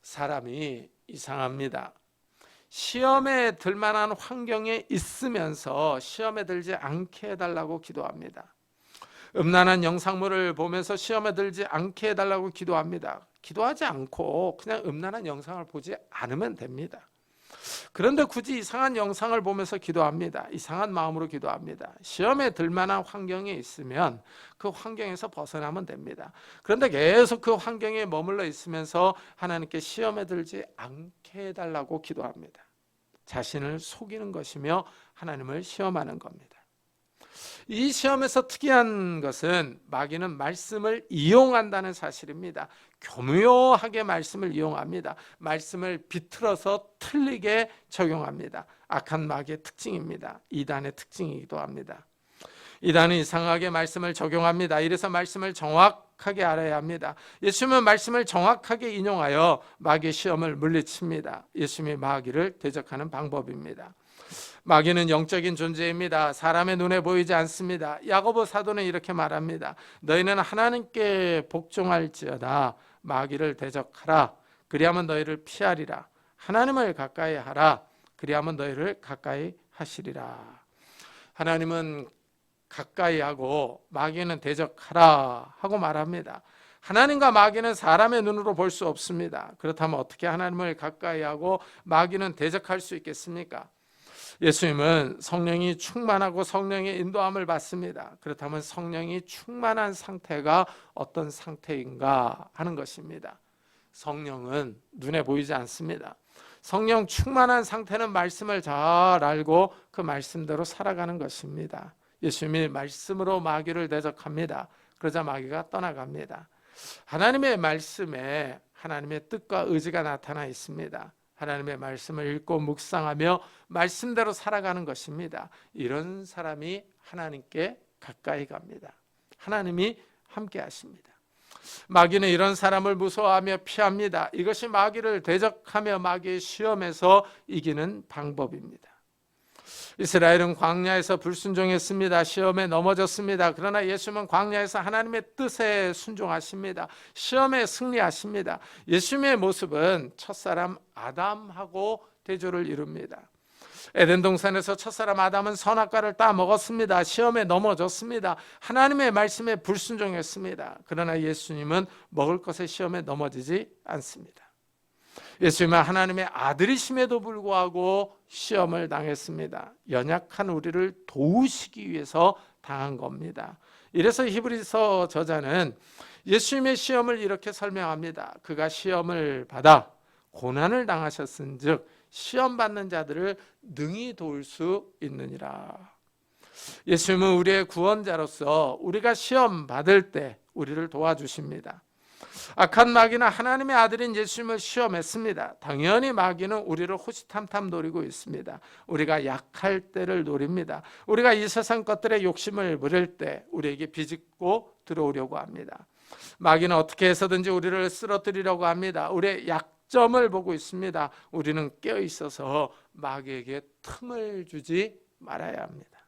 사람이 이상합니다. 시험에 들 만한 환경에 있으면서 시험에 들지 않게 해달라고 기도합니다. 음란한 영상물을 보면서 시험에 들지 않게 해달라고 기도합니다. 기도하지 않고 그냥 음란한 영상을 보지 않으면 됩니다. 그런데 굳이 이상한 영상을 보면서 기도합니다. 이상한 마음으로 기도합니다. 시험에 들 만한 환경에 있으면 그 환경에서 벗어나면 됩니다. 그런데 계속 그 환경에 머물러 있으면서 하나님께 시험에 들지 않게 해달라고 기도합니다. 자신을 속이는 것이며 하나님을 시험하는 겁니다. 이 시험에서 특이한 것은 마귀는 말씀을 이용한다는 사실입니다. 교묘하게 말씀을 이용합니다. 말씀을 비틀어서 틀리게 적용합니다. 악한 마귀의 특징입니다. 이단의 특징이기도 합니다. 이단은 이상하게 말씀을 적용합니다. 이래서 말씀을 정확하게 알아야 합니다. 예수님은 말씀을 정확하게 인용하여 마귀의 시험을 물리칩니다. 예수님이 마귀를 대적하는 방법입니다. 마귀는 영적인 존재입니다. 사람의 눈에 보이지 않습니다. 야고보 사도는 이렇게 말합니다. 너희는 하나님께 복종할지어다. 마귀를 대적하라. 그리하면 너희를 피하리라. 하나님을 가까이 하라. 그리하면 너희를 가까이 하시리라. 하나님은 가까이 하고 마귀는 대적하라 하고 말합니다. 하나님과 마귀는 사람의 눈으로 볼 수 없습니다. 그렇다면 어떻게 하나님을 가까이 하고 마귀는 대적할 수 있겠습니까? 예수님은 성령이 충만하고 성령의 인도함을 받습니다. 그렇다면 성령이 충만한 상태가 어떤 상태인가 하는 것입니다. 성령은 눈에 보이지 않습니다. 성령 충만한 상태는 말씀을 잘 알고 그 말씀대로 살아가는 것입니다. 예수님이 말씀으로 마귀를 대적합니다. 그러자 마귀가 떠나갑니다. 하나님의 말씀에 하나님의 뜻과 의지가 나타나 있습니다. 하나님의 말씀을 읽고 묵상하며 말씀대로 살아가는 것입니다. 이런 사람이 하나님께 가까이 갑니다. 하나님이 함께 하십니다. 마귀는 이런 사람을 무서워하며 피합니다. 이것이 마귀를 대적하며 마귀의 시험에서 이기는 방법입니다. 이스라엘은 광야에서 불순종했습니다. 시험에 넘어졌습니다. 그러나 예수님은 광야에서 하나님의 뜻에 순종하십니다. 시험에 승리하십니다. 예수님의 모습은 첫사람 아담하고 대조를 이룹니다. 에덴 동산에서 첫사람 아담은 선악과를 따 먹었습니다. 시험에 넘어졌습니다. 하나님의 말씀에 불순종했습니다. 그러나 예수님은 먹을 것의 시험에 넘어지지 않습니다. 예수님은 하나님의 아들이심에도 불구하고 시험을 당했습니다. 연약한 우리를 도우시기 위해서 당한 겁니다. 이래서 히브리서 저자는 예수님의 시험을 이렇게 설명합니다. 그가 시험을 받아 고난을 당하셨은즉 시험 받는 자들을 능히 도울 수 있느니라. 예수님은 우리의 구원자로서 우리가 시험 받을 때 우리를 도와주십니다. 악한 마귀는 하나님의 아들인 예수님을 시험했습니다. 당연히 마귀는 우리를 호시탐탐 노리고 있습니다. 우리가 약할 때를 노립니다. 우리가 이 세상 것들의 욕심을 부릴 때 우리에게 비집고 들어오려고 합니다. 마귀는 어떻게 해서든지 우리를 쓰러뜨리려고 합니다. 우리의 약점을 보고 있습니다. 우리는 깨어 있어서 마귀에게 틈을 주지 말아야 합니다.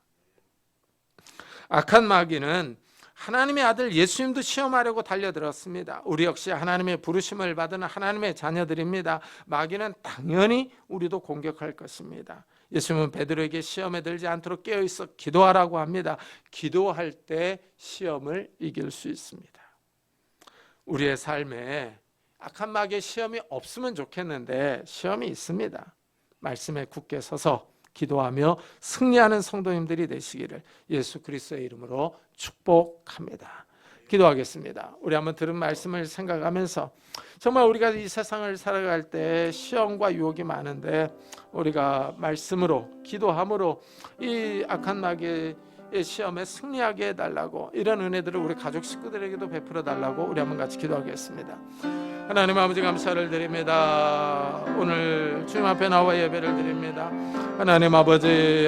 악한 마귀는 하나님의 아들 예수님도 시험하려고 달려들었습니다. 우리 역시 하나님의 부르심을 받은 하나님의 자녀들입니다. 마귀는 당연히 우리도 공격할 것입니다. 예수님은 베드로에게 시험에 들지 않도록 깨어있어 기도하라고 합니다. 기도할 때 시험을 이길 수 있습니다. 우리의 삶에 악한 마귀의 시험이 없으면 좋겠는데 시험이 있습니다. 말씀에 굳게 서서 기도하며 승리하는 성도님들이 되시기를 예수 그리스도의 이름으로 축복합니다. 기도하겠습니다. 우리 한번 들은 말씀을 생각하면서 정말 우리가 이 세상을 살아갈 때 시험과 유혹이 많은데 우리가 말씀으로 기도함으로 이 악한 마귀의 시험에 승리하게 해달라고 이런 은혜들을 우리 가족 식구들에게도 베풀어 달라고 우리 한번 같이 기도하겠습니다. 하나님 아버지 감사를 드립니다. 오늘 주님 앞에 나와 예배를 드립니다. 하나님 아버지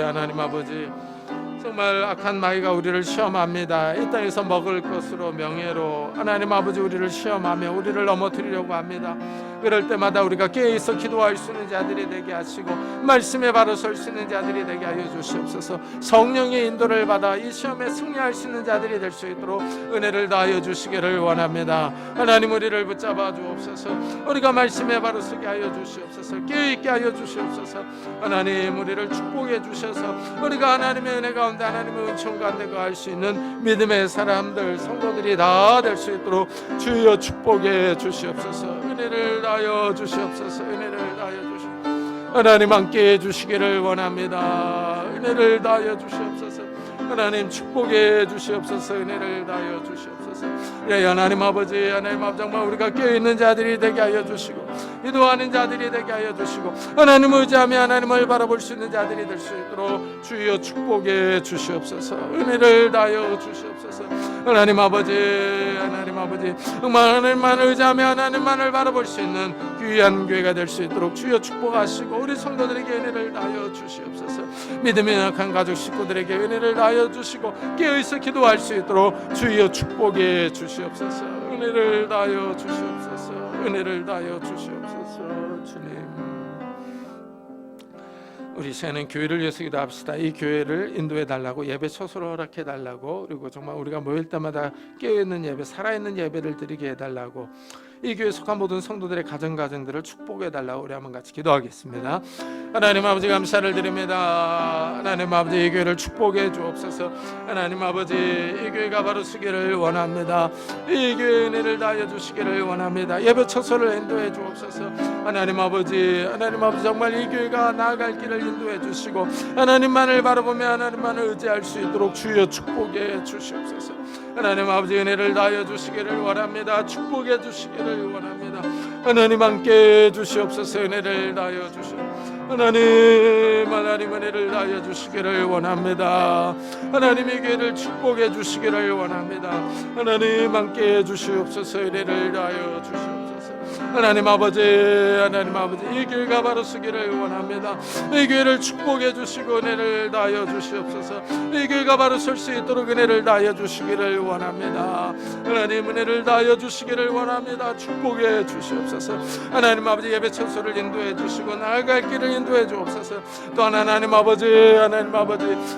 정말 악한 마귀가 우리를 시험합니다. 이 땅에서 먹을 것으로 명예로 하나님 아버지 우리를 시험하며 우리를 넘어뜨리려고 합니다. 그럴 때마다 우리가 깨어있어 기도할 수 있는 자들이 되게 하시고 말씀에 바로 설 수 있는 자들이 되게 하여 주시옵소서. 성령의 인도를 받아 이 시험에 승리할 수 있는 자들이 될 수 있도록 은혜를 다하여 주시기를 원합니다. 하나님 우리를 붙잡아 주옵소서. 우리가 말씀에 바로 서게 하여 주시옵소서. 깨어있게 하여 주시옵소서. 하나님 우리를 축복해 주셔서 우리가 하나님의 은혜 가운데 하나님의 은총 가운데 거할 수 있는 믿음의 사람들 성도들이 다 될 수 있도록 주여 축복해 주시옵소서. 은혜를 다하여 주시옵소서. 은혜를 다하여 주시옵소서. 하나님 함께 해주시기를 원합니다. 은혜를 다하여 주시옵소서. 하나님 축복해 주시옵소서. 은혜를 다하여 주시옵소서. 하나님 아버지 정말 우리가 깨어있는 자들이 되게 하여 주시고 기도하는 자들이 되게 하여 주시고 하나님 의지하며 하나님을 바라볼 수 있는 자들이 될 수 있도록 주여 축복해 주시옵소서. 은혜를 다하여 주시옵소서. 하나님 아버지 정말 하나님만 의지하며 하나님만을 바라볼 수 있는 귀한 교회가 될 수 있도록 주여 축복하시고 우리 성도들에게 은혜를 다하여 주시옵소서. 믿음이 약한 가족 식구들에게 은혜를 다하여 주시고 깨어있어 기도할 수 있도록 주여 축복해 주시옵소서. 은혜를 다하여 주시옵소서. 은혜를 다하여 주시옵소서. 주님 우리 시간은 교회를 위해서 기도합시다. 이 교회를 인도해 달라고, 예배 처소를 허락해 달라고, 그리고 정말 우리가 모일 때마다 깨어있는 예배, 살아있는 예배를 드리게 해달라고, 이 교회에 속한 모든 성도들의 가정들을 축복해 달라고 우리 한번 같이 기도하겠습니다. 하나님 아버지, 감사를 드립니다. 하나님 아버지, 이 교회를 축복해 주옵소서. 하나님 아버지, 이 교회가 바로 서기를 원합니다. 이 교회의 은혜를 다하여 주시기를 원합니다. 예배 처소를 인도해 주옵소서. 하나님 아버지 정말 이 교회가 나아갈 길을 인도해 주시고, 하나님만을 바라보며 하나님만을 의지할 수 있도록 주여 축복해 주시옵소서. 하나님 아버지, 은혜를 다하여 주시기를 원합니다. 축복해 주시기를 원합니다. 하나님 함께 주시옵소서. 은혜를 다하여 주시옵소서. 하나님 은혜를 다하여 주시기를 원합니다. 하나님 이 교회를 축복해 주시기를 원합니다. 하나님 함께 주시옵소서. 은혜를 다하여 주시옵소서. 하나님 아버지 이 교회가 바로 서기를 원합니다. 이 교회를 축복해 주시고 은혜를 다하여 주시옵소서. 이 교회가 바로 설 수 있도록 은혜를 다하여 주시기를 원합니다. 하나님 은혜를 다하여 주시기를 원합니다. 축복해 주시옵소서. 하나님 아버지, 예배 처소를 인도해 주시고 나아갈 길을 인도해 주옵소서. 또한 하나님 아버지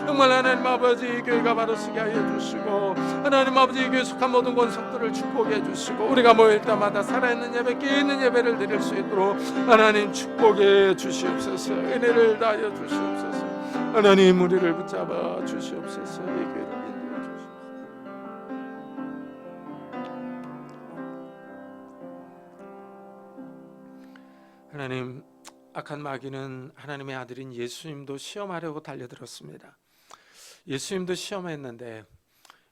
정말 하나님 아버지, 이 교회가 바로 서게 하여 주시고, 하나님 아버지 이 교회에 속한 모든 권속들을 축복해 주시고, 우리가 모일 때마다 살아있는 예배, 깨어있는 예배를 드릴 수 있도록 하나님 축복해 주시옵소서. 은혜를 다하여 주시옵소서. 하나님 우리를 붙잡아 주시옵소서. 이 교회를 인도해 주시옵소서. 하나님, 악한 마귀는 하나님의 아들인 예수님도 시험하려고 달려들었습니다. 예수님도 시험했는데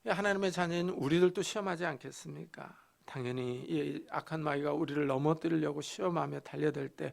하나님의 자녀인 우리들도 시험하지 않겠습니까? 당연히 이 악한 마귀가 우리를 넘어뜨리려고 시험하며 달려들 때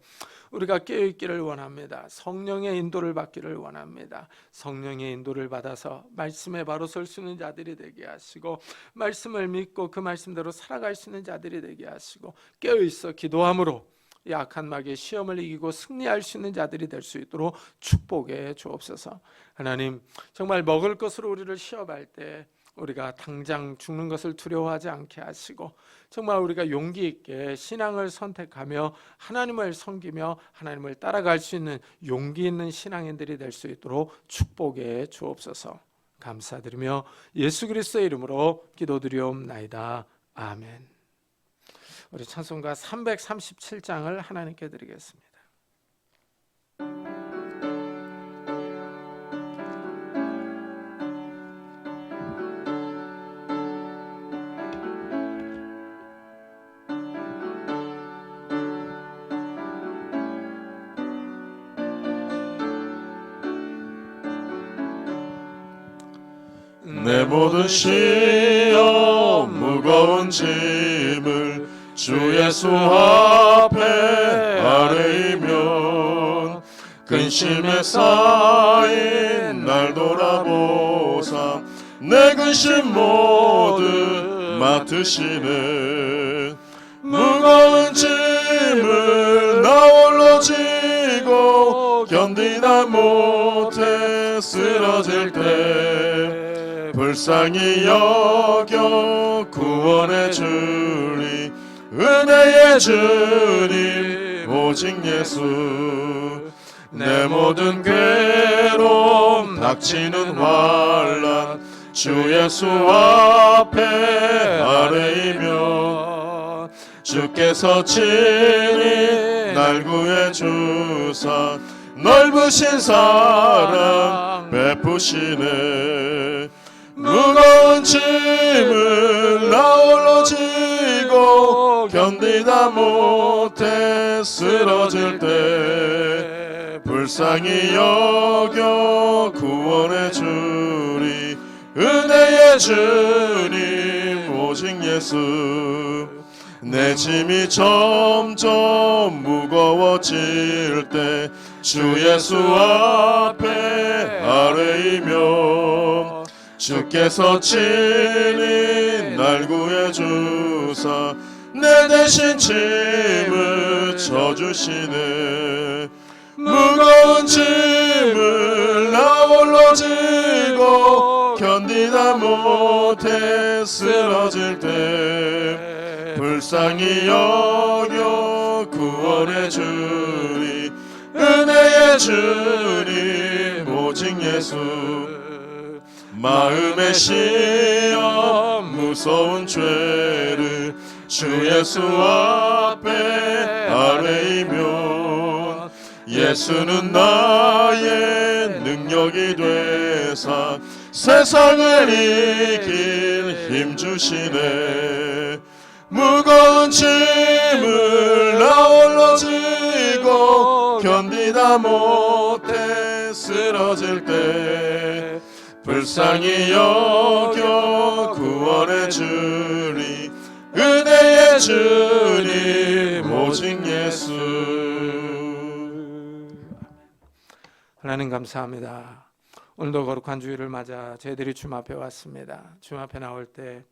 우리가 깨어있기를 원합니다. 성령의 인도를 받기를 원합니다. 성령의 인도를 받아서 말씀에 바로 설 수 있는 자들이 되게 하시고, 말씀을 믿고 그 말씀대로 살아갈 수 있는 자들이 되게 하시고, 깨어있어 기도함으로 이 악한 마귀의 시험을 이기고 승리할 수 있는 자들이 될 수 있도록 축복해 주옵소서. 하나님, 정말 먹을 것으로 우리를 시험할 때 우리가 당장 죽는 것을 두려워하지 않게 하시고, 정말 우리가 용기 있게 신앙을 선택하며 하나님을 섬기며 하나님을 따라갈 수 있는 용기 있는 신앙인들이 될 수 있도록 축복해 주옵소서. 감사드리며 예수 그리스도의 이름으로 기도드리옵나이다. 아멘. 우리 찬송가 337장을 하나님께 드리겠습니다. 내 모든 시험 무거운 짐을 주 예수 앞에 아뢰이면 근심에 쌓인 날 돌아보사 내 근심 모두 맡으시네. 무거운 짐을 나 홀로 지고 견디다 못해 쓰러질 때 불쌍히 여겨 구원의 주님, 은혜의 주님 오직 예수. 내 모든 괴로움 닥치는 환난 주 예수 앞에 아뢰이며 주께서 친히 날 구해 주사 넓으신 사랑 베푸시네. 무거운 짐을 나 홀로 지고 견디다 못해 쓰러질 때 불쌍히 여겨 구원의 주님, 은혜의 주님 오직 예수. 내 짐이 점점 무거워질 때 주 예수 앞에 아뢰이며 주께서 친히 날 구해 주사 내 대신 짐을 져주시네. 무거운 짐을 나 홀로 지고 견디다 못해 쓰러질 때 불쌍히 여겨 구원의 주님, 은혜의 주님 오직 예수. 마음의 시험 무서운 죄를 주 예수 앞에 아뢰이면 예수는 나의 능력이 되사 세상을 이길 힘 주시네. 무거운 짐을 나 홀로 지고 견디다 못해 쓰러질 때 불쌍히 여겨 구원해 주리. 은혜의 주님 오직 예수. 하나님 감사합니다. 오늘도 거룩한 주일을 맞아 저희들이 주님 앞에 왔습니다. 주님 앞에 나올 때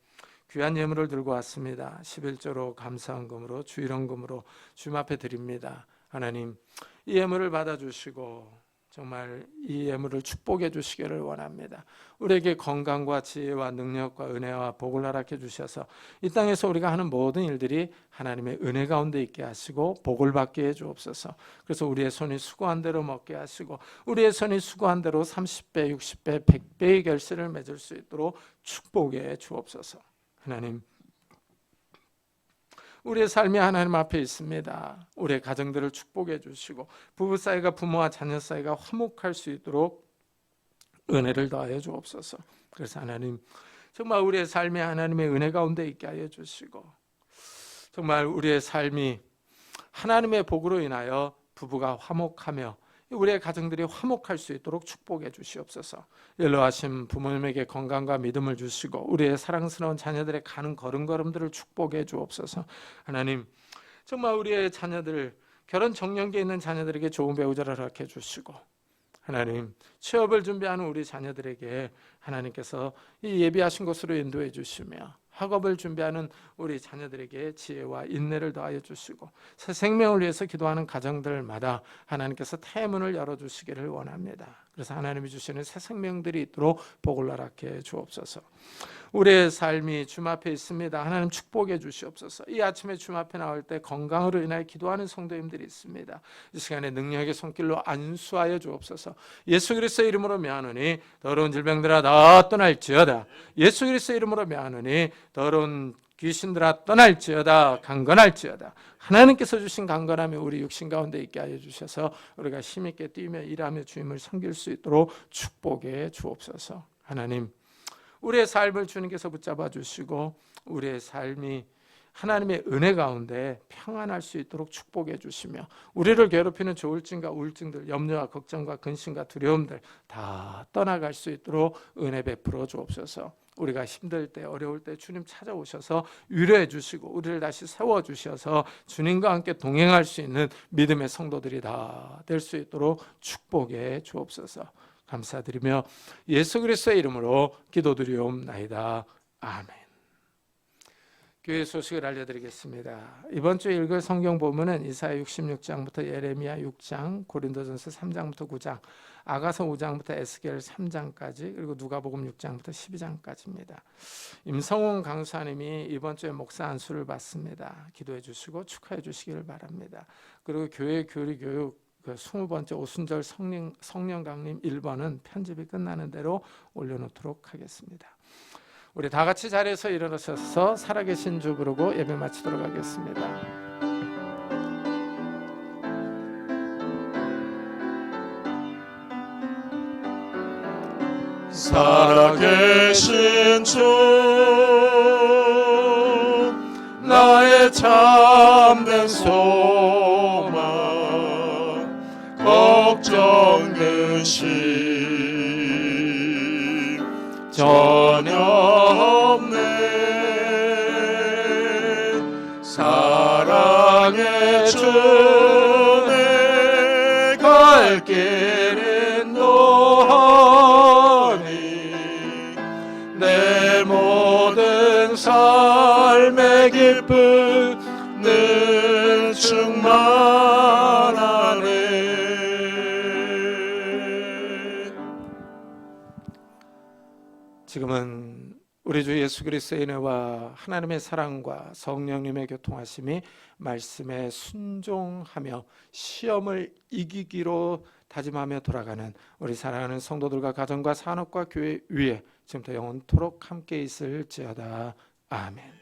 귀한 예물을 들고 왔습니다. 11조로 감사헌금으로 주일헌금으로 주님 앞에 드립니다. 하나님 이 예물을 받아주시고 정말 이 예물을 축복해 주시기를 원합니다. 우리에게 건강과 지혜와 능력과 은혜와 복을 허락해 주셔서 이 땅에서 우리가 하는 모든 일들이 하나님의 은혜 가운데 있게 하시고 복을 받게 해 주옵소서. 그래서 우리의 손이 수고한 대로 먹게 하시고 우리의 손이 수고한 대로 30배, 60배, 100배의 결실을 맺을 수 있도록 축복해 주옵소서. 하나님 우리의 삶이 하나님 앞에 있습니다. 우리의 가정들을 축복해 주시고 부부 사이가 부모와 자녀 사이가 화목할 수 있도록 은혜를 더하여 주옵소서. 그래서 하나님 정말 우리의 삶이 하나님의 은혜 가운데 있게 하여 주시고 정말 우리의 삶이 하나님의 복으로 인하여 부부가 화목하며 우리의 가정들이 화목할 수 있도록 축복해 주시옵소서. 연로하신 부모님에게 건강과 믿음을 주시고 우리의 사랑스러운 자녀들의 가는 걸음걸음들을 축복해 주옵소서. 하나님 정말 우리의 자녀들 결혼 정년기에 있는 자녀들에게 좋은 배우자를 허락해 주시고 하나님 취업을 준비하는 우리 자녀들에게 하나님께서 이 예비하신 곳으로 인도해 주시며 학업을 준비하는 우리 자녀들에게 지혜와 인내를 더하여 주시고 새 생명을 위해서 기도하는 가정들마다 하나님께서 태문을 열어주시기를 원합니다. 그래서 하나님이 주시는 새 생명들이 있도록 복을 허락해 주옵소서. 우리의 삶이 주님 앞에 있습니다. 하나님 축복해 주시옵소서. 이 아침에 주님 앞에 나올 때 건강으로 인하여 기도하는 성도님들이 있습니다. 이 시간에 능력의 손길로 안수하여 주옵소서. 예수 그리스도의 이름으로 명하노니 더러운 질병들아 다 떠날지어다. 예수 그리스도의 이름으로 명하노니 더러운 귀신들아 떠날지어다. 강건할지어다. 하나님께서 주신 강건함이 우리 육신 가운데 있게 하여 주셔서 우리가 힘있게 뛰며 일하며 주님을 섬길 수 있도록 축복해 주옵소서. 하나님 우리의 삶을 주님께서 붙잡아 주시고 우리의 삶이 하나님의 은혜 가운데 평안할 수 있도록 축복해 주시며 우리를 괴롭히는 조울증과 우울증들, 염려와 걱정과 근심과 두려움들 다 떠나갈 수 있도록 은혜 베풀어 주옵소서. 우리가 힘들 때 어려울 때 주님 찾아오셔서 위로해 주시고 우리를 다시 세워주셔서 주님과 함께 동행할 수 있는 믿음의 성도들이 다 될 수 있도록 축복해 주옵소서. 감사드리며 예수 그리스도의 이름으로 기도드리옵나이다. 아멘. 교회 소식을 알려드리겠습니다. 이번 주에 읽을 성경 본문은 이사야 66장부터 예레미야 6장, 고린도전서 3장부터 9장, 아가서 5장부터 에스겔 3장까지 그리고 누가복음 6장부터 12장까지입니다. 임성훈 강사님이 이번 주에 목사 안수를 받습니다. 기도해 주시고 축하해 주시기를 바랍니다. 그리고 교회 교리 교육 20번째 오순절 성령 강림 1번은 편집이 끝나는 대로 올려놓도록 하겠습니다. 우리 다 같이 자리에서 일어나셔서 살아계신 주 부르고 예배 마치도록 하겠습니다. 살아계신 주 나의 참된 소망 걱정 근심 전혀 없네. 사랑의 주 내 갈 길은 너하니 내 모든 삶의 기쁨은 충만하네. 지금은 우리 주 예수 그리스도의 은혜와 하나님의 사랑과 성령님의 교통하심이 말씀에 순종하며 시험을 이기기로 다짐하며 돌아가는 우리 사랑하는 성도들과 가정과 산업과 교회 위에 지금부터 영원토록 함께 있을지어다. 아멘.